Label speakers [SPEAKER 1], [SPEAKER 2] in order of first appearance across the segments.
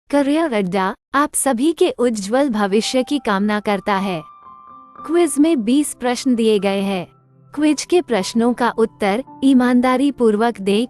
[SPEAKER 1] Career अड्डा आप सभी के उज्जवल भविष्य की कामना करता है। क्विज में 20 प्रश्न दिए गए हैं। क्विज के प्रश्नों का उत्तर ईमानदारी पूर्वक दें।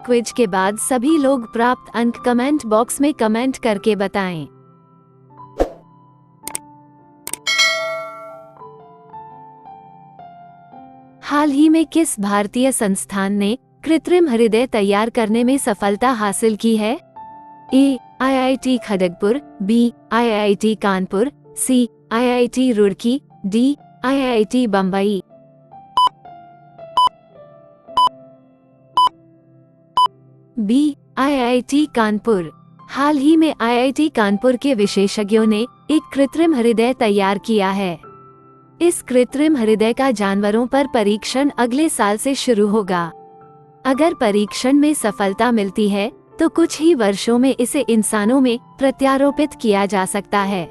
[SPEAKER 1] क्विज के बाद सभी लोग प्राप्त अंक कमेंट बॉक्स में कमेंट करके बताएं। हाल ही में किस भारतीय संस्थान ने कृत्रिम हृदय तैयार करने में सफलता हासिल की है? A. IIT Kharagpur, B. IIT Kanpur, C. IIT Roorkee, D. IIT Bombay. B. IIT Kanpur. हाल ही में IIT कानपुर के विशेषज्ञों ने एक कृत्रिम हृदय तैयार किया है। इस कृत्रिम हृदय का जानवरों पर परीक्षण अगले साल से शुरू होगा। अगर परीक्षण में सफलता मिलती है तो कुछ ही वर्षों में इसे इंसानों में प्रत्यारोपित किया जा सकता है।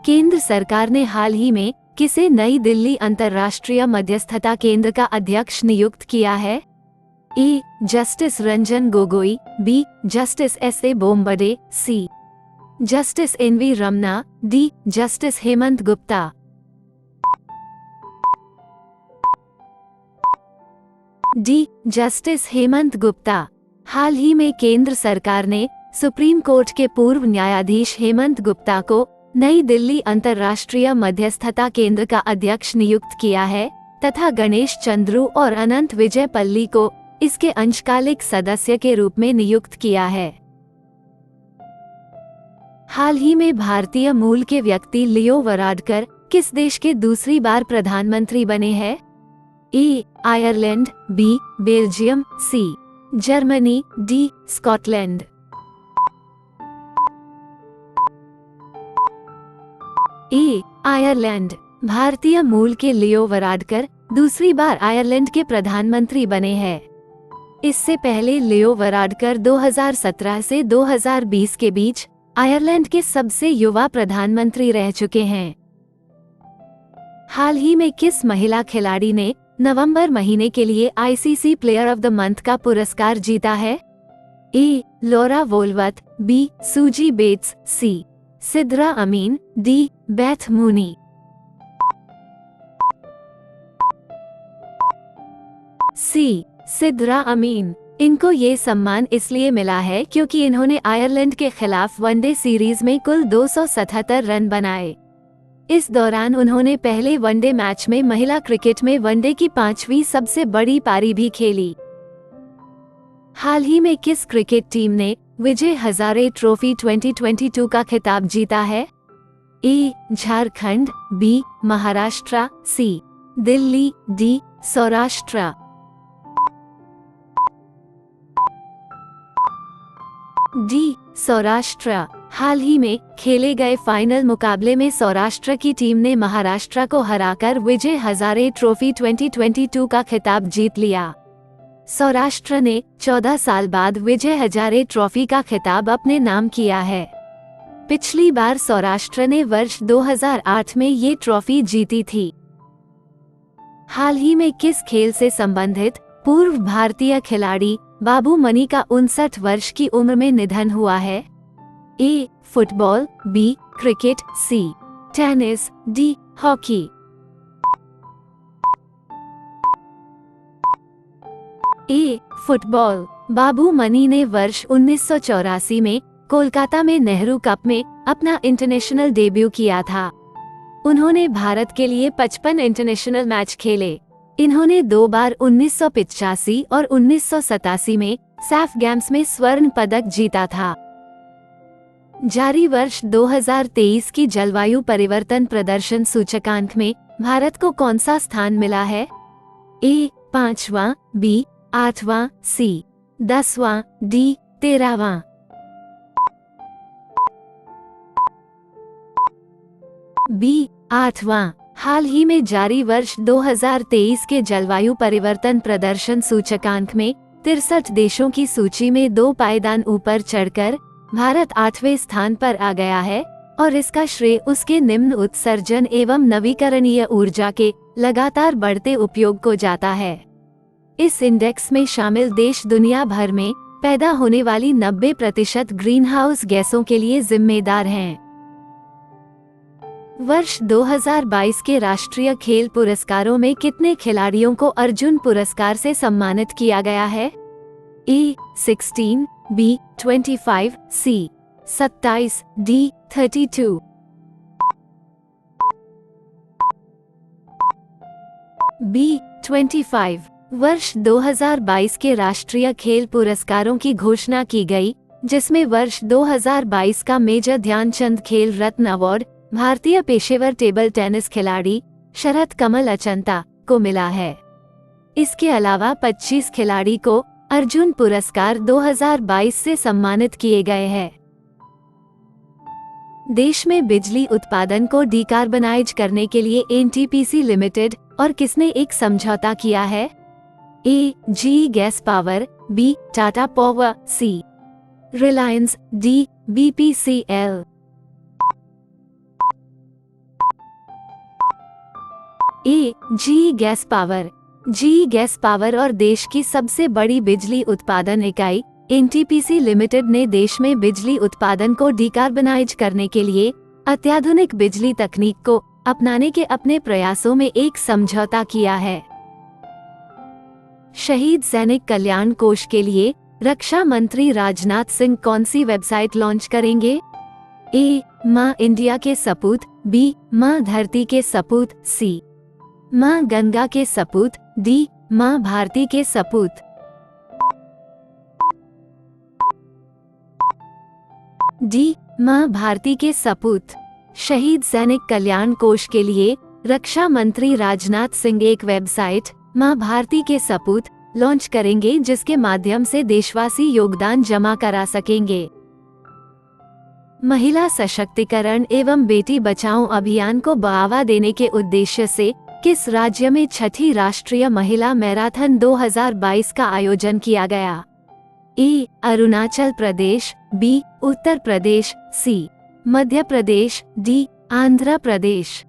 [SPEAKER 1] केंद्र सरकार ने हाल ही में किसे नई दिल्ली अंतर्राष्ट्रीय मध्यस्थता केंद्र का अध्यक्ष नियुक्त किया है? A. Justice Ranjan Gogoi, B. Justice S.A. Bobde, C. Justice N.V. Ramana, D. Justice Hemant Gupta. D. Justice Hemant Gupta. हाल ही में केंद्र सरकार ने सुप्रीम कोर्ट के पूर्व न्यायाधीश हेमंत गुप्ता को नई दिल्ली अंतर्राष्ट्रीय मध्यस्थता केंद्र का अध्यक्ष नियुक्त किया है तथा गणेश चंद्रू और अनंत विजय पल्ली को इसके अंशकालिक सदस्य के रूप में नियुक्त किया है। हाल ही में भारतीय मूल के व्यक्ति लियो वराडकर किस देश के दूसरी बार प्रधानमंत्री बने हैं? A. Ireland, B. Belgium, C. Germany, D. Scotland. A. Ireland. भारतीय मूल के लियो वराडकर दूसरी बार आयरलैंड के प्रधानमंत्री बने हैं। इससे पहले लियो वराडकर 2017 से 2020 के बीच आयरलैंड के सबसे युवा प्रधानमंत्री रह चुके हैं। हाल ही में किस महिला खिलाड़ी ने नवंबर महीने के लिए ICC player of the month का पुरस्कार जीता है? A. Laura Wolvaardt, B. Suzie Bates, C. Sidra Amin, D. Beth Mooney. C. Sidra Amin. इनको ये सम्मान इसलिए मिला है क्योंकि इन्होंने आयरलैंड के खिलाफ वनडे सीरीज में कुल 277 रन बनाए। इस दौरान उन्होंने पहले वनडे मैच में महिला क्रिकेट में वनडे की 5वीं सबसे बड़ी पारी भी खेली। हाल ही में किस क्रिकेट टीम ने विजय हजारे ट्रॉफी 2022 का खिताब जीता है? ए. झारखंड, बी. महाराष्ट्र, सी. दिल्ली, डी. सौराष्ट्र। डी. सौराष्ट्र। हाल ही में खेले गए फाइनल मुकाबले में सौराष्ट्र की टीम ने महाराष्ट्र को हराकर विजय हजारे ट्रॉफी 2022 का खिताब जीत लिया। सौराष्ट्र ने 14 साल बाद विजय हजारे ट्रॉफी का खिताब अपने नाम किया है। पिछली बार सौराष्ट्र ने वर्ष 2008 में ये ट्रॉफी जीती थी। हाल ही में किस खेल से संबंधित पूर्व भारतीय खिलाड़ी बाबू मनी का 59 वर्ष की उम्र में निधन हुआ है? A. Football, B. Cricket, C. Tennis, D. Hockey. A. Football. Babu Mani ने वर्ष 1984 में कोलकाता में नेहरू कप में अपना इंटरनेशनल डेब्यू किया था। उन्होंने भारत के लिए 55 इंटरनेशनल मैच खेले। इन्होंने 2 बार 1985 और 1987 में सैफ गेम्स में स्वर्ण पदक जीता था। जारी वर्ष 2023 की जलवायु परिवर्तन प्रदर्शन सूचकांक में भारत को कौन सा स्थान मिला है? ए. 5वां, बी. 8वां, सी. 10वां, डी. 13वां। बी. 8वां। हाल ही में जारी वर्ष 2023 के जलवायु परिवर्तन प्रदर्शन सूचकांक में 63 देशों की सूची में 2 पायदान ऊपर चढ़कर भारत 8वें स्थान पर आ गया है और इसका श्रेय उसके निम्न उत्सर्जन एवं नवीकरणीय ऊर्जा के लगातार बढ़ते उपयोग को जाता है। इस इंडेक्स में शामिल देश दुनिया भर में पैदा होने वाली 90% ग्रीनहाउस गैसों के लिए जिम्मेदार हैं। वर्ष 2022 के राष्ट्रीय खेल पुरस्कारों में कितने खिलाड़ियों को अर्जुन पुरस्कार से सम्मानित किया गया है? ए 16, बी 25, सी 27, डी 32। बी 25। वर्ष 2022 के राष्ट्रीय खेल पुरस्कारों की घोषणा की गई, जिसमें वर्ष 2022 का मेजर ध्यानचंद खेल रत्न अवार्ड भारतीय पेशेवर टेबल टेनिस खिलाड़ी शरद कमल अचंता को मिला है। इसके अलावा 25 खिलाड़ी को अर्जुन पुरस्कार 2022 से सम्मानित किए गए हैं। देश में बिजली उत्पादन को डिकार्बनाइज करने के लिए एनटीपीसी लिमिटेड और किसने एक समझौता किया है? A G gas power, B Tata power, C Reliance, D BPCL. A G gas power. G gas power और देश की सबसे बड़ी बिजली उत्पादन इकाई एनटीपीसी लिमिटेड ने देश में बिजली उत्पादन को डिकार्बनाइज करने के लिए अत्याधुनिक बिजली तकनीक को अपनाने के अपने प्रयासों में एक समझौता किया है। शहीद सैनिक कल्याण कोष के लिए रक्षा मंत्री राजनाथ सिंह कौन सी वेबसाइट लॉन्च करेंगे? ए मां इंडिया के सपूत, बी मां धरती के सपूत, सी मां गंगा के सपूत, डी मां भारती के सपूत। डी मां भारती के सपूत। शहीद सैनिक कल्याण कोष के लिए रक्षा मंत्री राजनाथ सिंह एक वेबसाइट मां भारती के सपूत लॉन्च करेंगे, जिसके माध्यम से देशवासी योगदान जमा करा सकेंगे। महिला सशक्तिकरण एवं बेटी बचाओ अभियान को बढ़ावा देने के उद्देश्य से किस राज्य में छठी राष्ट्रीय महिला मैराथन 2022 का आयोजन किया गया? ए अरुणाचल प्रदेश, बी उत्तर प्रदेश, सी मध्य प्रदेश, डी आंध्र प्रदेश।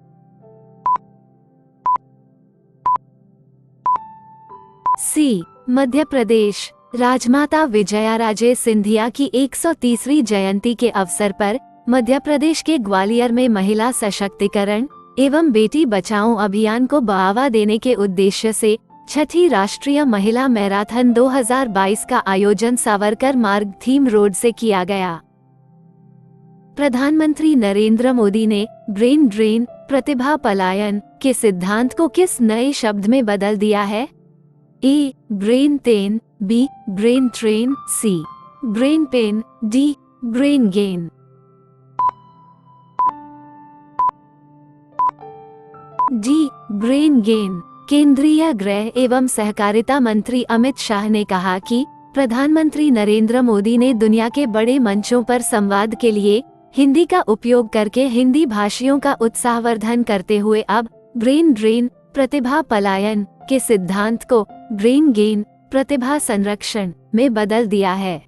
[SPEAKER 1] सी मध्य प्रदेश। राजमाता विजयाराजे सिंधिया की 130वीं जयंती के अवसर पर मध्य प्रदेश के ग्वालियर में महिला सशक्तिकरण एवं बेटी बचाओ अभियान को बढ़ावा देने के उद्देश्य से छठी राष्ट्रीय महिला मैराथन 2022 का आयोजन सावरकर मार्ग थीम रोड से किया गया। प्रधानमंत्री नरेंद्र मोदी ने ब्रेन ड्रेन, प्रतिभा पलायन के सिद्धांत को किस नए शब्द में बदल दिया है? A brain ten, B brain train, C brain pain, D brain gain. D brain gain. केंद्रीय गृह एवं सहकारिता मंत्री अमित शाह ने कहा कि प्रधानमंत्री नरेंद्र मोदी ने दुनिया के बड़े मंचों पर संवाद के लिए हिंदी का उपयोग करके हिंदी भाषियों का उत्साहवर्धन करते हुए अब ब्रेन ड्रेन, प्रतिभा पलायन के सिद्धांत को ब्रेन गेन, प्रतिभा संरक्षण में बदल दिया है।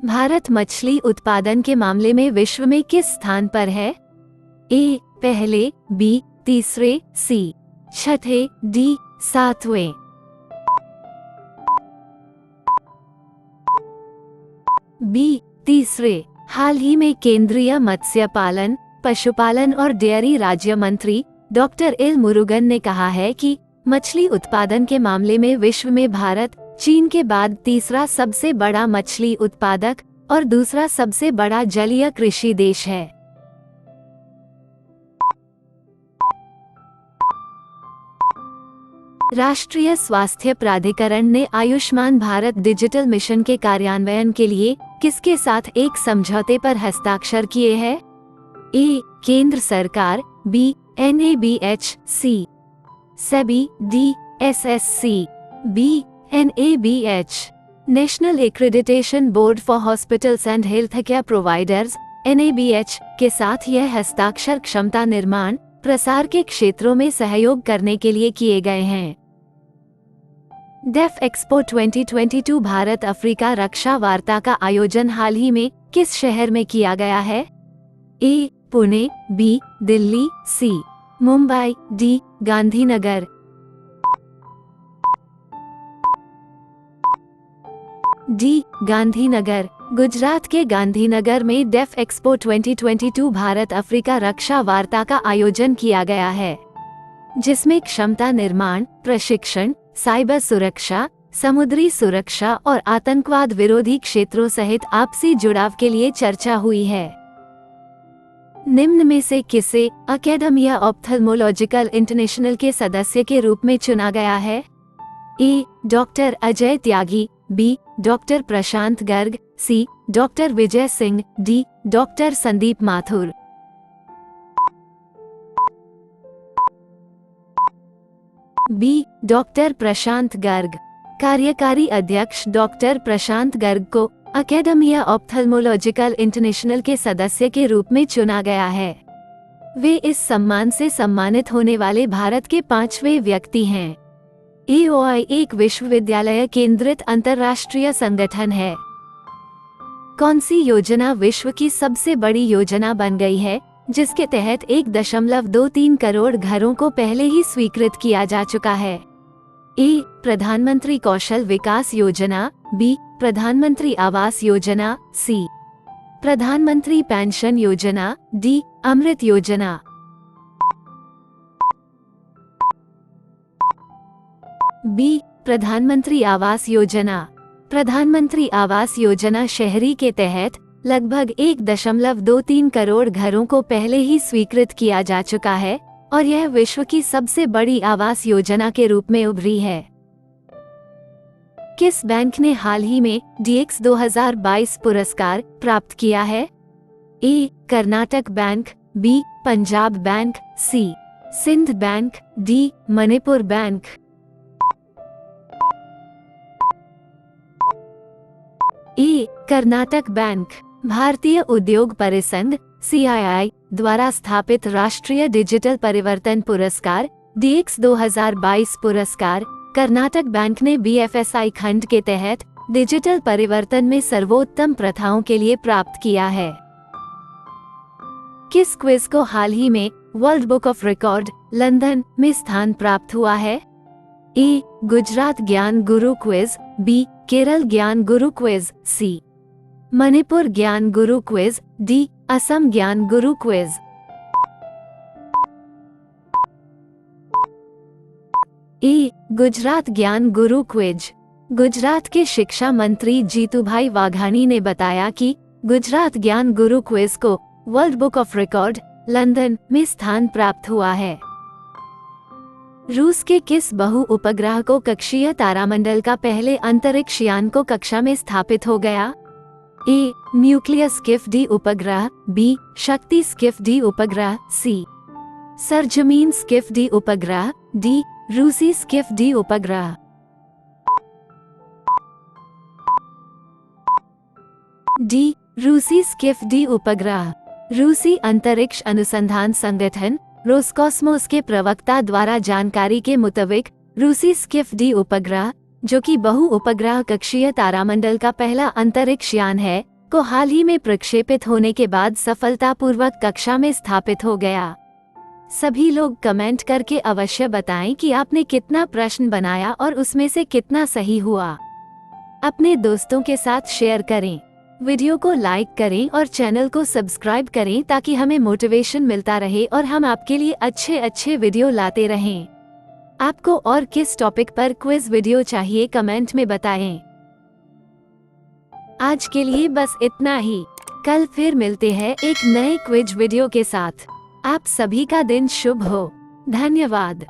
[SPEAKER 1] भारत मछली उत्पादन के मामले में विश्व में किस स्थान पर है? ए पहले, बी तीसरे, सी छठे, डी सातवें। बी तीसरे। हाल ही में केंद्रीय मत्स्य पालन, पशुपालन और डेयरी राज्य मंत्री डॉक्टर एल मुरुगन ने कहा है कि मछली उत्पादन के मामले में विश्व में भारत चीन के बाद तीसरा सबसे बड़ा मछली उत्पादक और दूसरा सबसे बड़ा जलीय कृषि देश है। राष्ट्रीय स्वास्थ्य प्राधिकरण ने आयुष्मान भारत डिजिटल मिशन के कार्यान्वयन के लिए किसके साथ एक समझौते पर हस्ताक्षर किए हैं? ए केंद्र सरकार, B NABH, C SEBI, D SSC, B NABH। National accreditation board for hospitals and health care providers NABH के साथ यह हस्ताक्षर क्षमता निर्माण, प्रसार के क्षेत्रों में सहयोग करने के लिए किए गए हैं। डेफ एक्सपो 2022 भारत अफ्रीका रक्षा वार्ता का आयोजन हाल ही में किस शहर में किया गया है? ए पुणे, बी दिल्ली, सी मुंबई, डी गांधीनगर। डी गांधीनगर। गुजरात के गांधीनगर में डेफ एक्सपो 2022 भारत अफ्रीका रक्षा वार्ता का आयोजन किया गया है, जिसमें क्षमता निर्माण, प्रशिक्षण, साइबर सुरक्षा, समुद्री सुरक्षा और आतंकवाद विरोधी क्षेत्रों सहित आपसी जुड़ाव के लिए चर्चा हुई है। निम्न में से किसे अकेडमिया ऑप्थेल्मोलॉजिकल इंटरनेशनल के सदस्य के रूप में चुना गया है? A doctor Ajay Tyagi, B doctor Prashant Garg, C doctor Vijay Singh, D doctor Sandeep Mathur. B doctor Prashant Garg. कार्यकारी अध्यक्ष डॉक्टर प्रशांत गर्ग को अकेडमिया ऑप्थेल्मोलॉजिकल इंटरनेशनल के सदस्य के रूप में चुना गया है। वे इस सम्मान से सम्मानित होने वाले भारत के 5वें व्यक्ति हैं। AOI एक विश्वविद्यालय केंद्रित अंतर्राष्ट्रीय संगठन है। कौन सी योजना विश्व की सबसे बड़ी योजना बन गई है, जिसके तहत 1.23 करोड़ घरों को पहले ही स्वीकृत किया जा चुका है? ए प्रधानमंत्री कौशल विकास योजना, बी प्रधानमंत्री आवास योजना, सी प्रधानमंत्री पेंशन योजना, डी अमृत योजना। बी प्रधानमंत्री आवास योजना। प्रधानमंत्री आवास योजना शहरी के तहत लगभग 1.23 करोड़ घरों को पहले ही स्वीकृत किया जा चुका है और यह विश्व की सबसे बड़ी आवास योजना के रूप में उभरी है। किस बैंक ने हाल ही में DX 2022 पुरस्कार प्राप्त किया है? A Karnataka bank, B Punjab bank, C Sindh bank, D Manipur bank. A Karnataka bank. भारतीय उद्योग परिसंघ CII द्वारा स्थापित राष्ट्रीय डिजिटल परिवर्तन पुरस्कार DX 2022 पुरस्कार कर्नाटक बैंक ने BFSI खंड के तहत डिजिटल परिवर्तन में सर्वोत्तम प्रथाओं के लिए प्राप्त किया है। किस क्विज को हाल ही में world book of record London में स्थान प्राप्त हुआ है? ए गुजरात ज्ञान गुरु क्विज, बी केरल ज्ञान गुरु क्विज, सी मणिपुर ज्ञान गुरु क्विज, डी असम ज्ञान गुरु क्विज। ए गुजरात ज्ञान गुरु क्विज। गुजरात के शिक्षा मंत्री जीतूभाई वाघाणी ने बताया कि गुजरात ज्ञान गुरु क्विज को world book of record London में स्थान प्राप्त हुआ है। रूस के किस बहु उपग्रह को कक्षीय तारामंडल का पहले अंतरिक्ष यान को कक्षा में स्थापित हो गया? ए न्यूक्लियस स्किफ डी उपग्रह, बी शक्ति स्किफ डी उपग्रह, सी सरजमीन स्किफ डी उपग्रह, डी रूसी स्किफ डी उपग्रह। डी रूसी स्किफ डी उपग्रह। रूसी अंतरिक्ष अनुसंधान संगठन रोसकॉस्मोस के प्रवक्ता द्वारा जानकारी के मुताबिक रूसी स्किफ डी उपग्रह, जो कि बहु उपग्रह कक्षीय तारामंडल का पहला अंतरिक्ष यान है, को हाल ही में प्रक्षेपित होने के बाद सफलतापूर्वक कक्षा में स्थापित हो गया। सभी लोग कमेंट करके अवश्य बताएं कि आपने कितना प्रश्न बनाया और उसमें से कितना सही हुआ। अपने दोस्तों के साथ शेयर करें, वीडियो को लाइक करें और चैनल को सब्सक्राइब करें ताकि हमें मोटिवेशन मिलता रहे और हम आपके लिए अच्छे अच्छे वीडियो लाते रहें। आपको और किस टॉपिक पर क्विज वीडियो चाहिए कमेंट में बताएं। आज के लिए बस इतना ही। कल फिर मिलते हैं एक नए क्विज वीडियो के साथ। आप सभी का दिन शुभ हो। धन्यवाद।